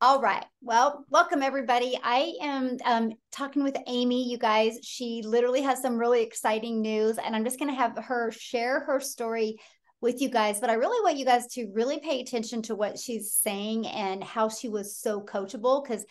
All right. Well, welcome everybody. I am talking with Amy, you guys. She literally has some really exciting news, and I'm just going to have her share her story with you guys. But I really want you guys to really pay attention to what she's saying and how she was so coachable, because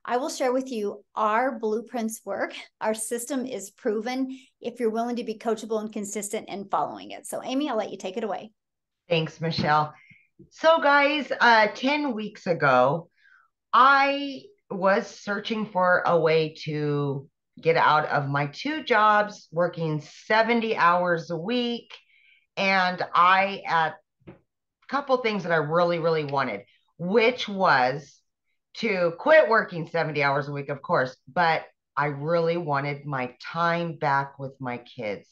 I will share with you our blueprints work. Our system is proven if you're willing to be coachable and consistent in following it. So, Amy, I'll let you take it away. Thanks, Michelle. So, guys, 10 weeks ago, I was searching for a way to get out of my two jobs, working 70 hours a week. And I had a couple things that I really, really wanted, which was to quit working 70 hours a week, of course, but I really wanted my time back with my kids.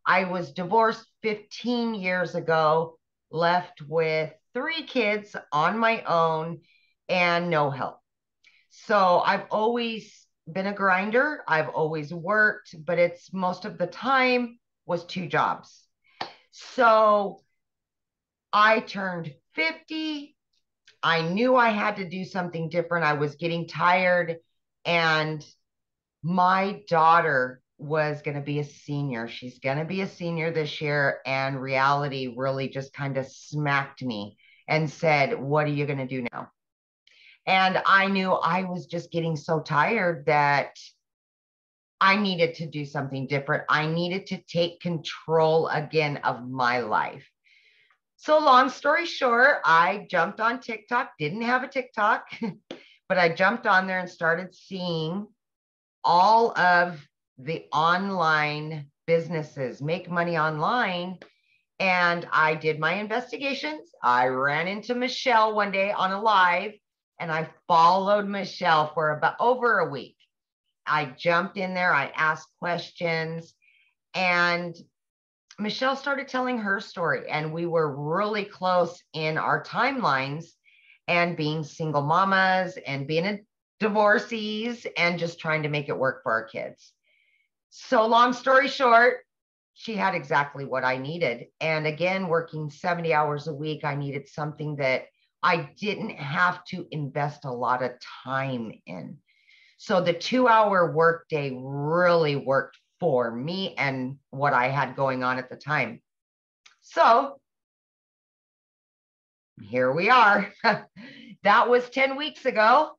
I was divorced 15 years ago, left with three kids on my own and no help. So I've always been a grinder. I've always worked, but it's most of the time was two jobs. So I turned 50. I knew I had to do something different. I was getting tired, and my daughter was going to be a senior. She's going to be a senior this year. And reality really just kind of smacked me and said, "What are you going to do now?" And I knew I was just getting so tired that I needed to do something different. I needed to take control again of my life. So, long story short, I jumped on TikTok, didn't have a TikTok, but I jumped on there and started seeing all of the online businesses make money online. And I did my investigations. I ran into Michelle one day on a live, and I followed Michelle for about over a week. I jumped in there, I asked questions, and Michelle started telling her story. And we were really close in our timelines and being single mamas and being a divorcees and just trying to make it work for our kids. So, long story short, she had exactly what I needed. And again, working 70 hours a week, I needed something that I didn't have to invest a lot of time in. So the 2 hour workday really worked for me and what I had going on at the time. So here we are. That was 10 weeks ago.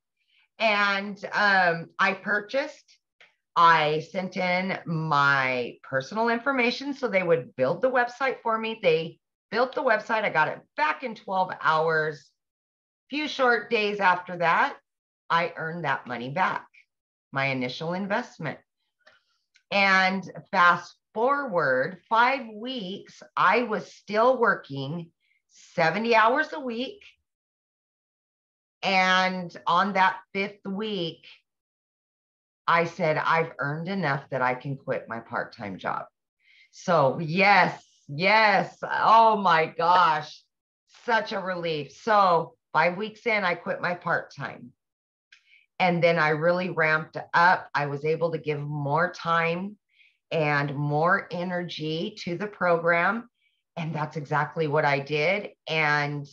And I sent in my personal information so they would build the website for me. They built the website. I got it back in 12 hours. Few short days after that, I earned that money back, my initial investment. And fast forward 5 weeks, I was still working 70 hours a week. And on that fifth week, I said, I've earned enough that I can quit my part-time job. So yes. Oh my gosh, such a relief. So 5 weeks in, I quit my part-time. And then I really ramped up. I was able to give more time and more energy to the program. And that's exactly what I did. And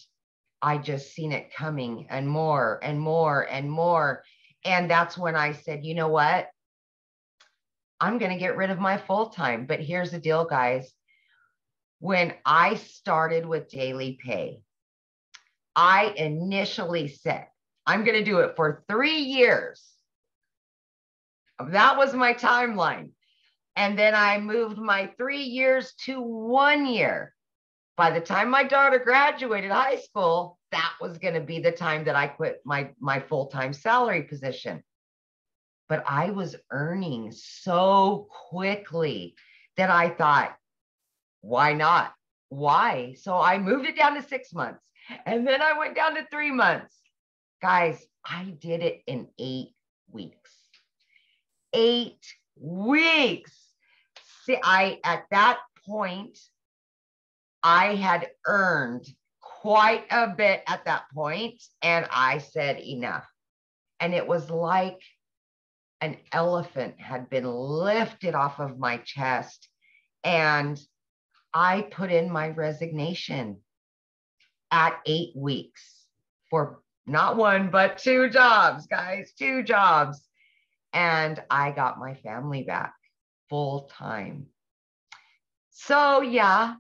I just seen it coming and more and more and more. And that's when I said, you know what? I'm going to get rid of my full time. But here's the deal, guys. When I started with daily pay, I initially said, I'm going to do it for 3 years. That was my timeline. And then I moved my 3 years to 1 year. By the time my daughter graduated high school, that was going to be the time that I quit my full-time salary position. But I was earning so quickly that I thought, why not? Why? So I moved it down to 6 months. And then I went down to 3 months. Guys, I did it in 8 weeks. 8 weeks. See, at that point, I had earned quite a bit at that point, and I said enough. And it was like an elephant had been lifted off of my chest, and I put in my resignation. at 8 weeks for not one, but 2 jobs, guys, 2 jobs. And I got my family back full time. So yeah.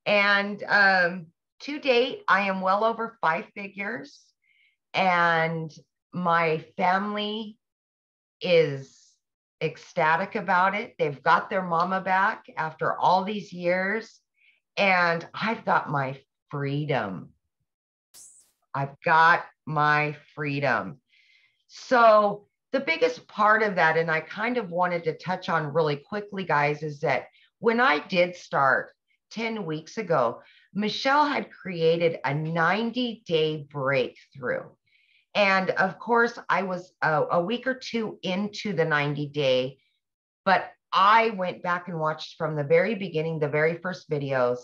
And to date, I am well over 5 figures, and my family is ecstatic about it. They've got their mama back after all these years, and I've got my freedom. I've got my freedom. So the biggest part of that, and I kind of wanted to touch on really quickly, guys, is that when I did start 10 weeks ago, Michelle had created a 90-day breakthrough. And of course, I was a week or two into the 90-day, but I went back and watched from the very beginning, the very first videos,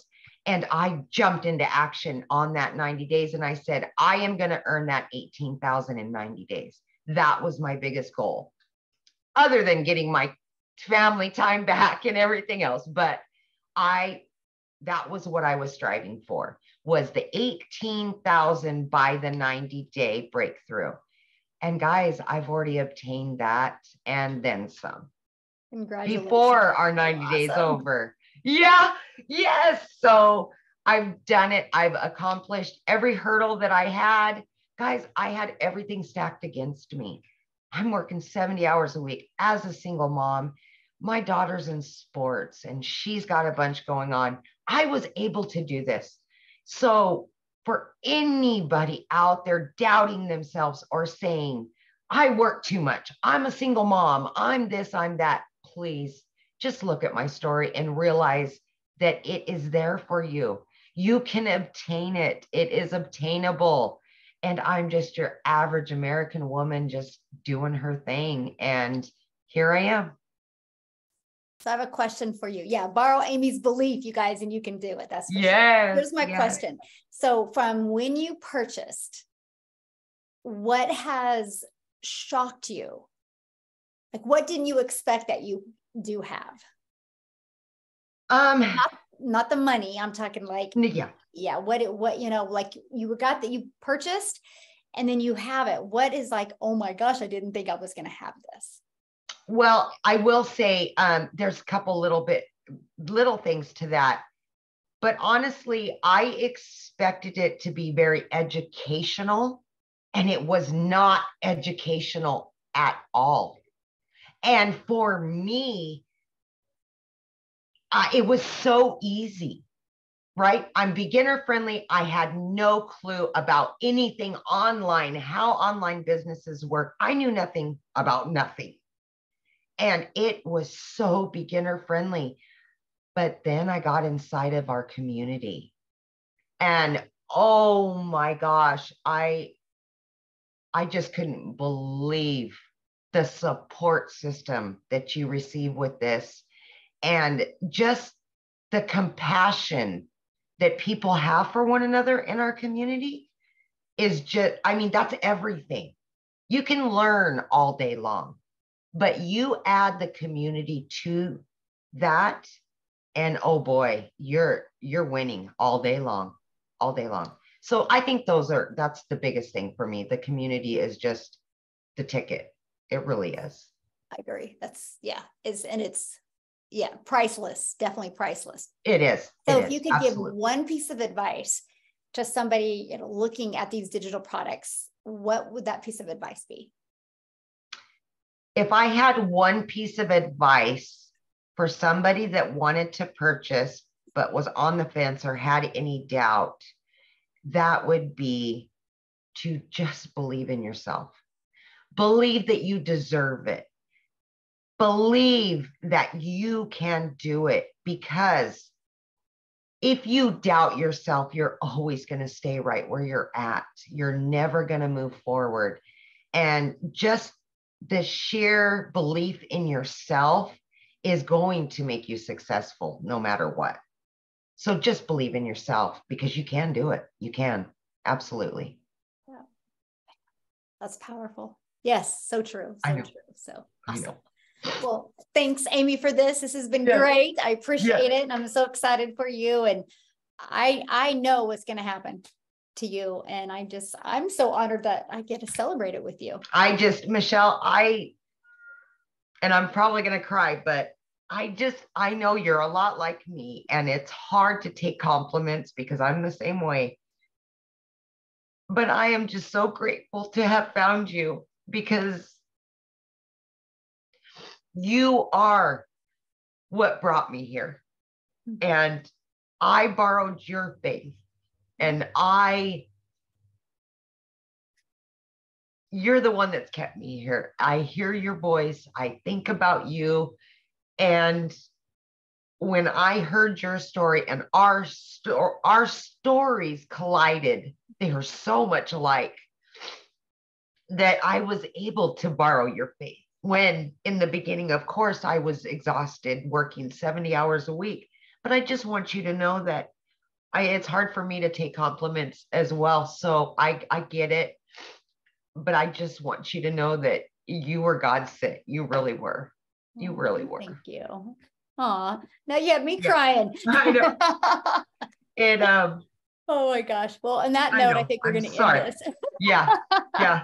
and I jumped into action on that 90 days. And I said, I am going to earn that 18,000 in 90 days. That was my biggest goal, other than getting my family time back and everything else. But that was what I was striving for, was the 18,000 by the 90-day breakthrough. And guys, I've already obtained that and then some. Congratulations. Before our 90 days over. Yeah. Yes. So I've done it. I've accomplished every hurdle that I had. Guys, I had everything stacked against me. I'm working 70 hours a week as a single mom. My daughter's in sports and she's got a bunch going on. I was able to do this. So for anybody out there doubting themselves or saying, I work too much, I'm a single mom, I'm this, I'm that, please just look at my story and realize that it is there for you. You can obtain it. It is obtainable. And I'm just your average American woman just doing her thing. And here I am. So I have a question for you. Yeah, borrow Amy's belief, you guys, and you can do it. That's for sure. Here's my question. So from when you purchased, what has shocked you? Like, what didn't you expect that you do have? Not the money. I'm talking like, what, like you got that you purchased and then you have it. What is like, oh my gosh, I didn't think I was going to have this. Well, I will say there's a couple little things to that. But honestly, I expected it to be very educational, and it was not educational at all. And for me, it was so easy, right? I'm beginner friendly. I had no clue about anything online, how online businesses work. I knew nothing about nothing. And it was so beginner friendly. But then I got inside of our community and oh my gosh, I just couldn't believe the support system that you receive with this, and just the compassion that people have for one another in our community is just, I mean, that's everything. You can learn all day long, but you add the community to that, and oh boy, you're winning all day long, all day long. So I think that's the biggest thing for me. The community is just the ticket. It really is. I agree. It's priceless, definitely priceless. It is. So if you could give one piece of advice to somebody, looking at these digital products, what would that piece of advice be? If I had one piece of advice for somebody that wanted to purchase but was on the fence or had any doubt, that would be to just believe in yourself. Believe that you deserve it. Believe that you can do it, because if you doubt yourself, you're always going to stay right where you're at. You're never going to move forward. And just the sheer belief in yourself is going to make you successful no matter what. So just believe in yourself, because you can do it. You can. Absolutely. Yeah. That's powerful. Yes. So true. So true. So awesome. Well, thanks, Amy, for this. This has been great. I appreciate it. And I'm so excited for you. And I know what's going to happen. to you. And I'm so honored that I get to celebrate it with you. Michelle, and I'm probably going to cry, but I know you're a lot like me, and it's hard to take compliments because I'm the same way. But I am just so grateful to have found you, because you are what brought me here. And I borrowed your faith, and you're the one that's kept me here. I hear your voice. I think about you. And when I heard your story and our stories collided, they are so much alike, that I was able to borrow your faith. When in the beginning, of course, I was exhausted working 70 hours a week. But I just want you to know that it's hard for me to take compliments as well. So I get it. But I just want you to know that you were God sent. You really were. You really were. Thank you. Aw, now you have me crying. I know. And oh my gosh. Well, on that note, I think we're going to end this. Yeah. Yeah.